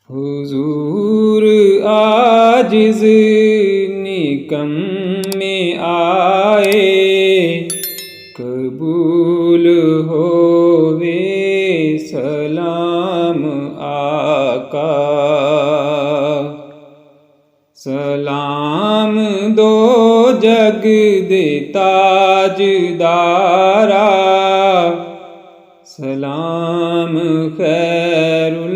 हुजूर आजिज़ निकम्मे आए, कबूल होवे सलाम आका। सलाम दो जग दे ताजदारा, सलाम खैरुल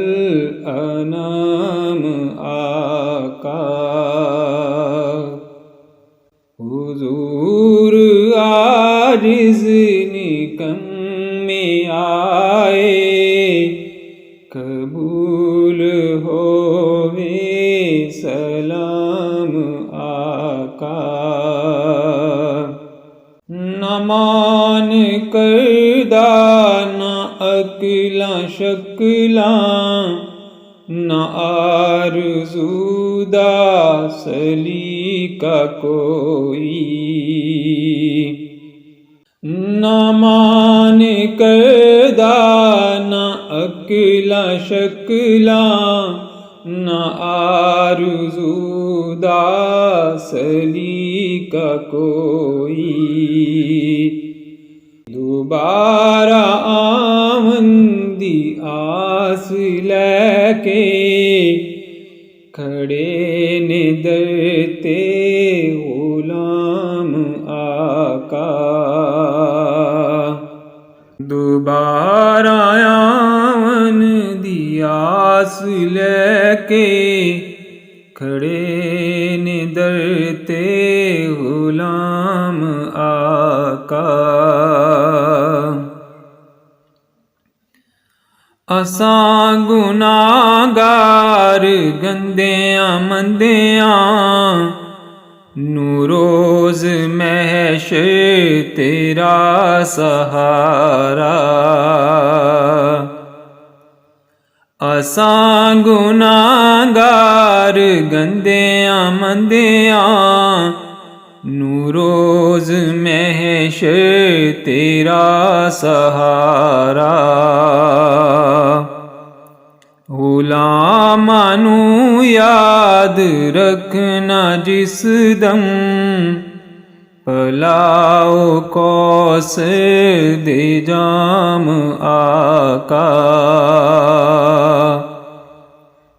अनाम आका। हुजूर आजिज़ निकम्मे आए, कबूल होवे सलाम आका। न मान करदा न अकला शकला, न आरज़ूदा सलीका कोई। न मान करदा न अकला शकला, न आरज़ूदा सलीका कोई। दोबारा आवन दी आस लैके, खड़े ने दर ते गुलाम आका। दोबारा आवन दी आस लैके, खड़े ने दर ते गुलाम आका। असां गुनाहगार गंदियां मंदियां, नू रोज़ महशर तेरा सहारा। असां गुनाहगार गंदियां मंदियां, नू रोज़ महशर तेरा सहारा। गुलामां नू याद रखना जिस दम, भलाओ कौस दे जाम आका।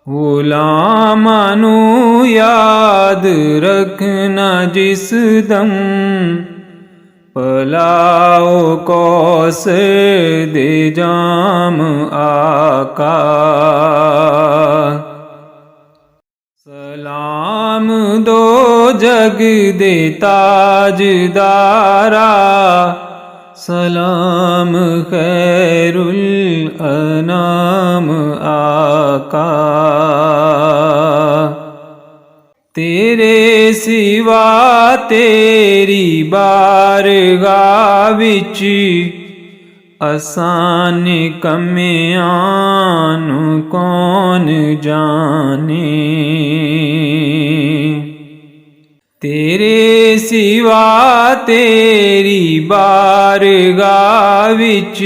गुलामां नू याद रखना जिस दम, भलाओ कौस दे जाम आका। सलाम दो जग दे ताजदारा, सलाम खैरुल अनाम आका। तेरे सिवा तेरी बारगाह विच, असां निकम्मियां नू कौन जाने। तेरे सिवा तेरी बारगाह विच,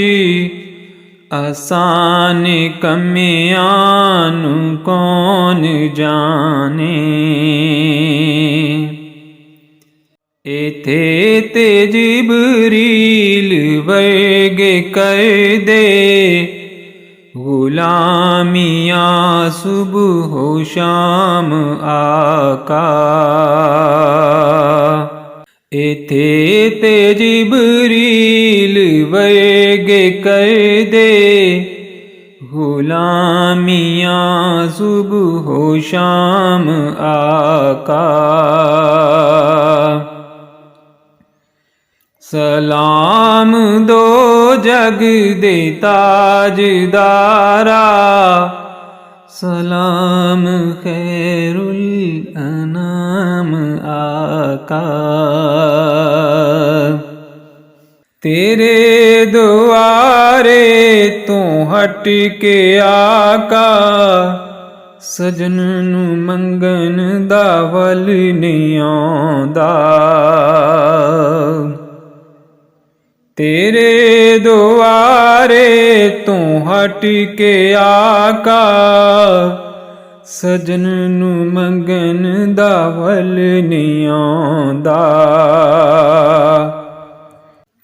असां निकम्मियां नू कौन जाने। इत्थे ते जिबरील वर्गे कर दे, गुलामियां सुबह शाम आका। इत्थे ते जिबरील वर्गे कर दे, गुलामियां सुबह शाम आका। सलाम दो जग दे ताजदारा, सलाम खैरुल अनाम आका। तेरे दुआरे तो हट के आका, सजन नू मंगन दा वल नहीं आउंदा। तेरे दुआरे तू हट के आका, ਸਜਣ ਨੂੰ ਮੰਗਣ ਦਾ ਵੱਲ ਨਹੀਂ ਆਉਂਦਾ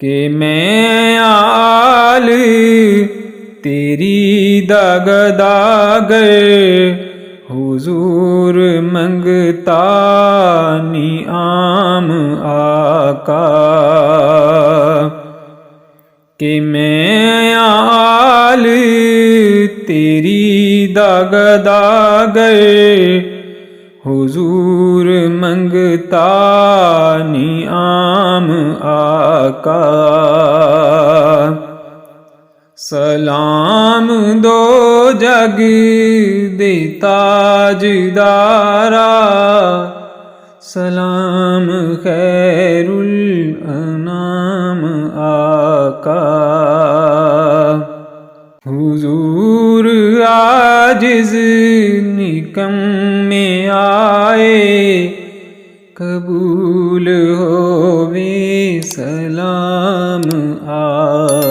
ਕਿ ਮੈਂ ਆਲ ਤੇਰੀ ਦਾਗ ਦਾਗੇ ਹੁਜ਼ੂਰ ਮੰਗਤਾ ਨੀ ਆਮ ਆਕਾ ਕਿ ਮੈਂ ਆਲ ਤੇਰੀ ਦਾਗ ਦਾਗੇ ਹੁਜ਼ੂਰ ਮੰਗਤਾ ਨੀ ਆਮ ਆਕਾ ਸਲਾਮ ਦੋ ਜਗ ਦੇ ਤਾਜਦਾਰਾ ਸਲਾਮ ਖੈਰੁਲ ਅਨਾਮ ਆਕਾ हुजूर आजिज़ निकम में आए कबूल होवे सलाम आ